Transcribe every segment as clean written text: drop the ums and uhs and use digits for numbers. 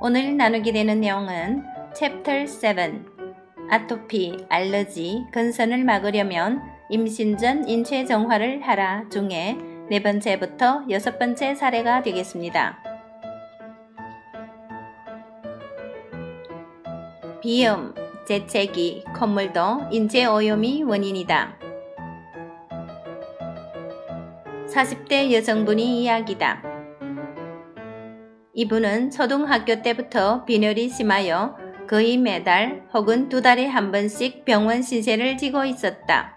오늘 나누게 되는 내용은 챕터 7 아토피, 알러지, 건선을 막으려면 임신 전 인체 정화를 하라 중에 네 번째부터 여섯 번째 사례가 되겠습니다. 비염, 재채기, 콧물도 인체 오염이 원인이다. 40대 여성분이 이야기다. 이분은 초등학교 때부터 빈혈이 심하여 거의 매달 혹은 두 달에 한 번씩 병원 신세를 지고 있었다.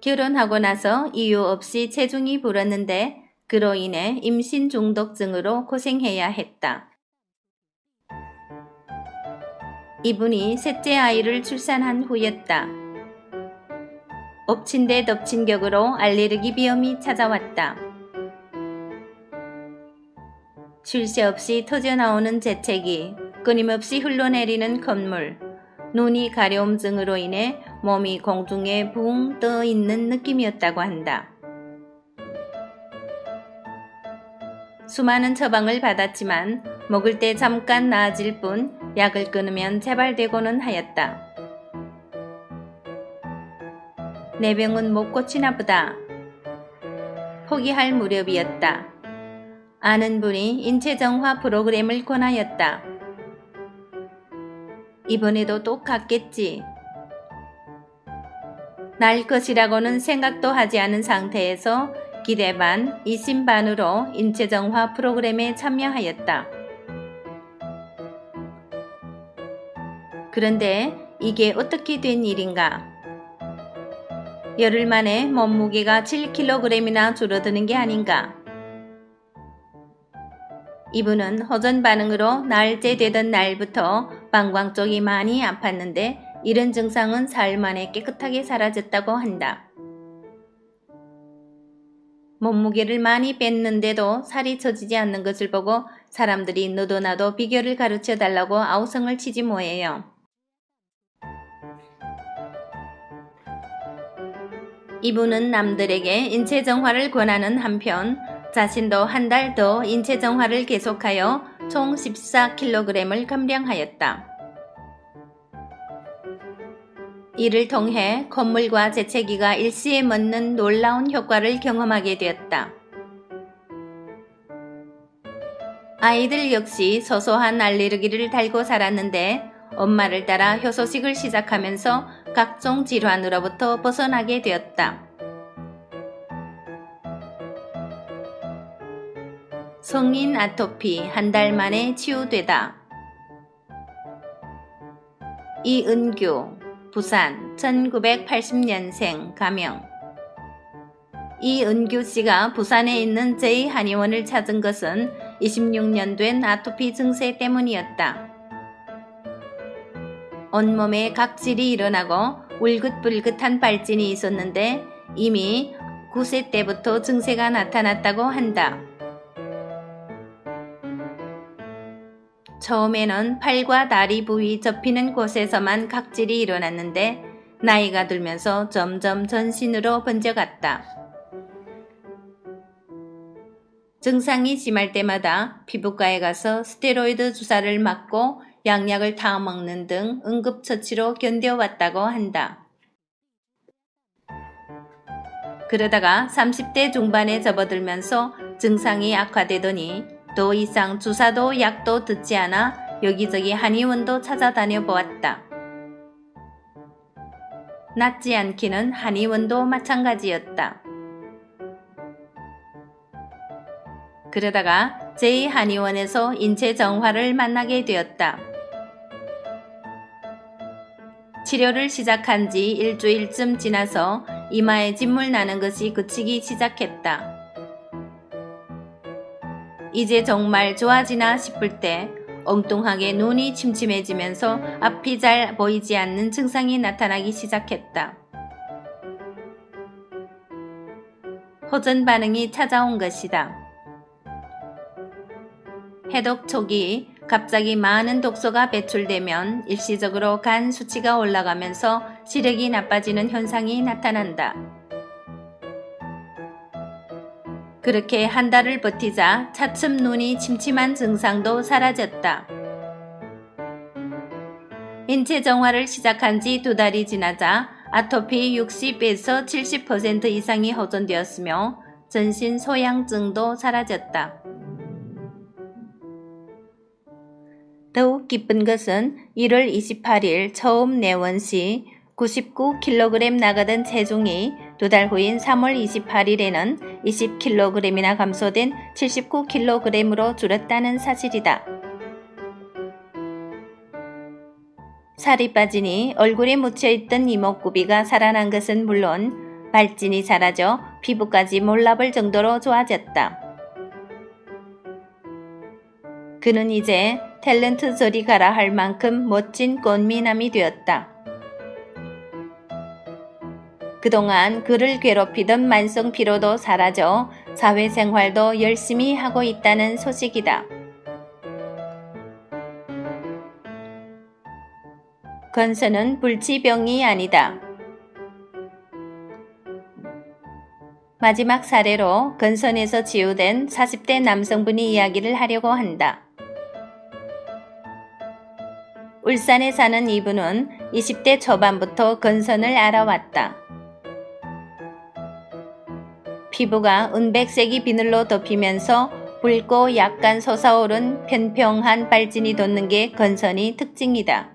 결혼하고 나서 이유 없이 체중이 불었는데 그로 인해 임신 중독증으로 고생해야 했다. 이분이 셋째 아이를 출산한 후였다. 엎친 데 덮친 격으로 알레르기 비염이 찾아왔다. 쉴 새 없이 터져나오는 재채기, 끊임없이 흘러내리는 콧물, 눈이 가려움증으로 인해 몸이 공중에 붕 떠 있는 느낌이었다고 한다. 수많은 처방을 받았지만 먹을 때 잠깐 나아질 뿐 약을 끊으면 재발되고는 하였다. 내 병은 못 고치나 보다. 포기할 무렵이었다. 아는 분이 인체정화 프로그램을 권하였다. 이번에도 똑같겠지. 날 것이라고는 생각도 하지 않은 상태에서 기대 반, 이심 반으로 인체정화 프로그램에 참여하였다. 그런데 이게 어떻게 된 일인가? 열흘 만에 몸무게가 7kg이나 줄어드는 게 아닌가? 이분은 호전 반응으로 나흘째 되던 날부터 방광 쪽이 많이 아팠는데 이런 증상은 사흘 만에 깨끗하게 사라졌다고 한다. 몸무게를 많이 뺐는데도 살이 쪄지지 않는 것을 보고 사람들이 너도 나도 비결을 가르쳐 달라고 아우성을 치지 뭐예요. 이분은 남들에게 인체정화를 권하는 한편 자신도 한 달 더 인체정화를 계속하여 총 14kg을 감량하였다. 이를 통해 콧물과 재채기가 일시에 멎는 놀라운 효과를 경험하게 되었다. 아이들 역시 소소한 알레르기를 달고 살았는데 엄마를 따라 효소식을 시작하면서 각종 질환으로부터 벗어나게 되었다. 성인 아토피 한 달 만에 치유되다. 이은규, 부산 1980년생 가명. 이은규 씨가 부산에 있는 제2한의원을 찾은 것은 26년 된 아토피 증세 때문이었다. 온몸에 각질이 일어나고 울긋불긋한 발진이 있었는데 이미 9세 때부터 증세가 나타났다고 한다. 처음에는 팔과 다리 부위 접히는 곳에서만 각질이 일어났는데 나이가 들면서 점점 전신으로 번져갔다. 증상이 심할 때마다 피부과에 가서 스테로이드 주사를 맞고 약약을 타 먹는 등 응급처치로 견뎌왔다고 한다. 그러다가 30대 중반에 접어들면서 증상이 악화되더니 더 이상 주사도 약도 듣지 않아 여기저기 한의원도 찾아다녀 보았다. 낫지 않기는 한의원도 마찬가지였다. 그러다가 제2한의원에서 인체정화를 만나게 되었다. 치료를 시작한 지 일주일쯤 지나서 이마에 진물 나는 것이 그치기 시작했다. 이제 정말 좋아지나 싶을 때 엉뚱하게 눈이 침침해지면서 앞이 잘 보이지 않는 증상이 나타나기 시작했다. 호전 반응이 찾아온 것이다. 해독 초기 갑자기 많은 독소가 배출되면 일시적으로 간 수치가 올라가면서 시력이 나빠지는 현상이 나타난다. 그렇게 한 달을 버티자 차츰 눈이 침침한 증상도 사라졌다. 인체 정화를 시작한 지 2달이 지나자 아토피 60에서 70% 이상이 호전되었으며 전신 소양증도 사라졌다. 더욱 기쁜 것은 1월 28일 처음 내원 시 99kg 나가던 체중이 2달 후인 3월 28일에는 20kg이나 감소된 79kg으로 줄었다는 사실이다. 살이 빠지니 얼굴에 묻혀있던 이목구비가 살아난 것은 물론 발진이 사라져 피부까지 몰라볼 정도로 좋아졌다. 그는 이제 탤런트 저리 가라 할 만큼 멋진 꽃미남이 되었다. 그동안 그를 괴롭히던 만성 피로도 사라져 사회생활도 열심히 하고 있다는 소식이다. 건선은 불치병이 아니다. 마지막 사례로 건선에서 치유된 40대 남성분이 이야기를 하려고 한다. 울산에 사는 이분은 20대 초반부터 건선을 알아왔다. 피부가 은백색이 비늘로 덮이면서 붉고 약간 솟아오른 평평한 발진이 돋는 게 건선이 특징이다.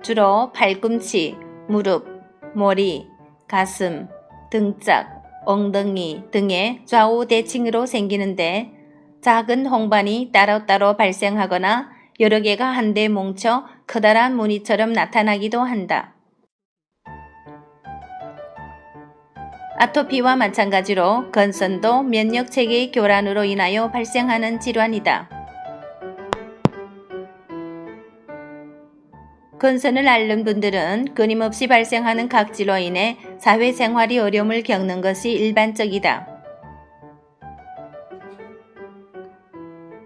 주로 팔꿈치, 무릎, 머리, 가슴, 등짝, 엉덩이 등의 좌우 대칭으로 생기는데 작은 홍반이 따로따로 발생하거나 여러 개가 한데 뭉쳐 커다란 무늬처럼 나타나기도 한다. 아토피와 마찬가지로 건선도 면역체계의 교란으로 인하여 발생하는 질환이다. 건선을 앓는 분들은 끊임없이 발생하는 각질로 인해 사회생활이 어려움을 겪는 것이 일반적이다.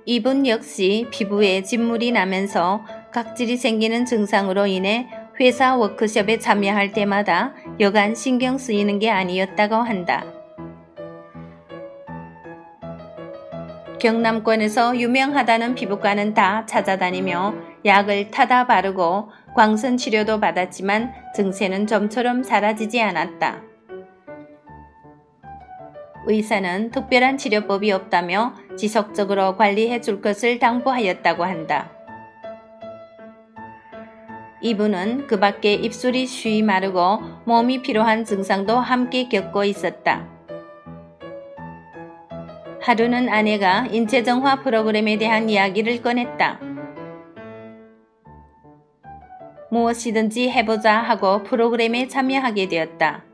이분 역시 피부에 진물이 나면서 각질이 생기는 증상으로 인해 회사 워크숍에 참여할 때마다 여간 신경 쓰이는 게 아니었다고 한다. 경남권에서 유명하다는 피부과는 다 찾아다니며 약을 타다 바르고 광선 치료도 받았지만 증세는 좀처럼 사라지지 않았다. 의사는 특별한 치료법이 없다며 지속적으로 관리해 줄 것을 당부하였다고 한다. 이분은 그 밖에 입술이 쉬이 마르고 몸이 피로한 증상도 함께 겪고 있었다. 하루는 아내가 인체정화 프로그램에 대한 이야기를 꺼냈다. 무엇이든지 해보자 하고 프로그램에 참여하게 되었다.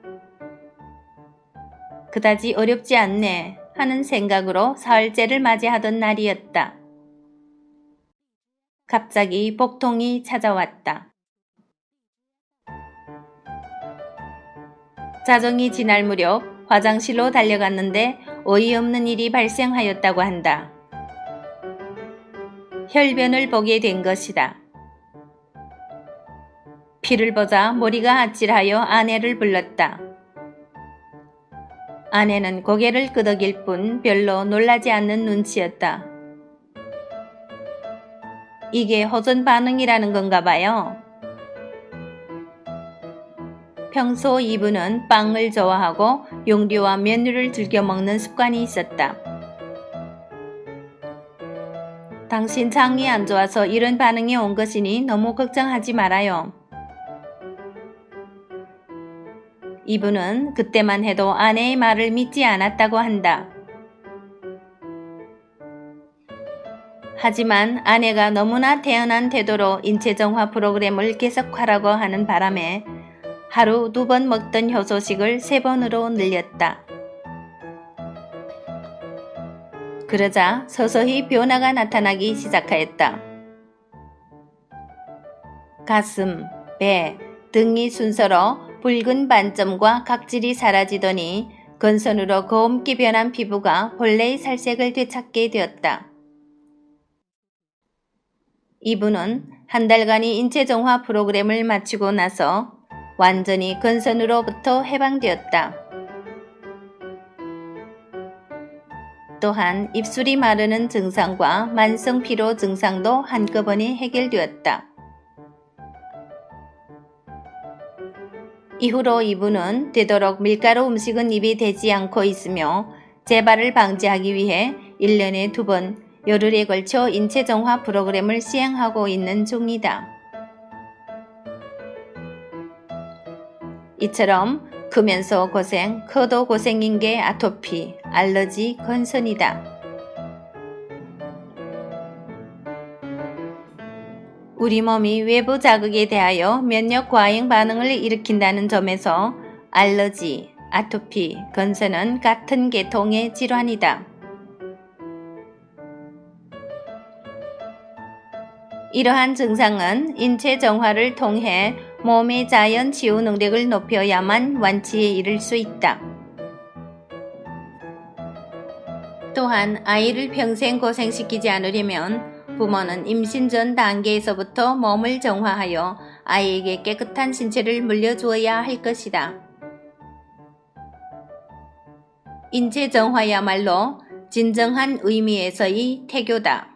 그다지 어렵지 않네 하는 생각으로 사흘째를 맞이하던 날이었다. 갑자기 복통이 찾아왔다. 자정이 지날 무렵 화장실로 달려갔는데 어이없는 일이 발생하였다고 한다. 혈변을 보게 된 것이다. 피를 보자 머리가 아찔하여 아내를 불렀다. 아내는 고개를 끄덕일 뿐 별로 놀라지 않는 눈치였다. 이게 호전 반응이라는 건가 봐요. 평소 이분은 빵을 좋아하고 용류와 면류를 즐겨 먹는 습관이 있었다. 당신 장이 안 좋아서 이런 반응이 온 것이니 너무 걱정하지 말아요. 이분은 그때만 해도 아내의 말을 믿지 않았다고 한다. 하지만 아내가 너무나 태연한 태도로 인체정화 프로그램을 계속하라고 하는 바람에 하루 2번 먹던 효소식을 3번으로 늘렸다. 그러자 서서히 변화가 나타나기 시작하였다. 가슴, 배, 등이 순서로 붉은 반점과 각질이 사라지더니 건선으로 검게 변한 피부가 본래의 살색을 되찾게 되었다. 이분은 한 달간의 인체정화 프로그램을 마치고 나서 완전히 건선으로부터 해방되었다. 또한 입술이 마르는 증상과 만성 피로 증상도 한꺼번에 해결되었다. 이후로 이분은 되도록 밀가루 음식은 입에 대지 않고 있으며 재발을 방지하기 위해 1년에 2번 열흘에 걸쳐 인체정화 프로그램을 시행하고 있는 중이다. 이처럼 크면서 고생, 커도 고생인 게 아토피, 알러지, 건선이다. 우리 몸이 외부 자극에 대하여 면역 과잉 반응을 일으킨다는 점에서 알러지, 아토피, 건선은 같은 계통의 질환이다. 이러한 증상은 인체 정화를 통해 몸의 자연 치유 능력을 높여야만 완치에 이를 수 있다. 또한 아이를 평생 고생시키지 않으려면 부모는 임신 전 단계에서부터 몸을 정화하여 아이에게 깨끗한 신체를 물려주어야 할 것이다. 인체 정화야말로 진정한 의미에서의 태교다.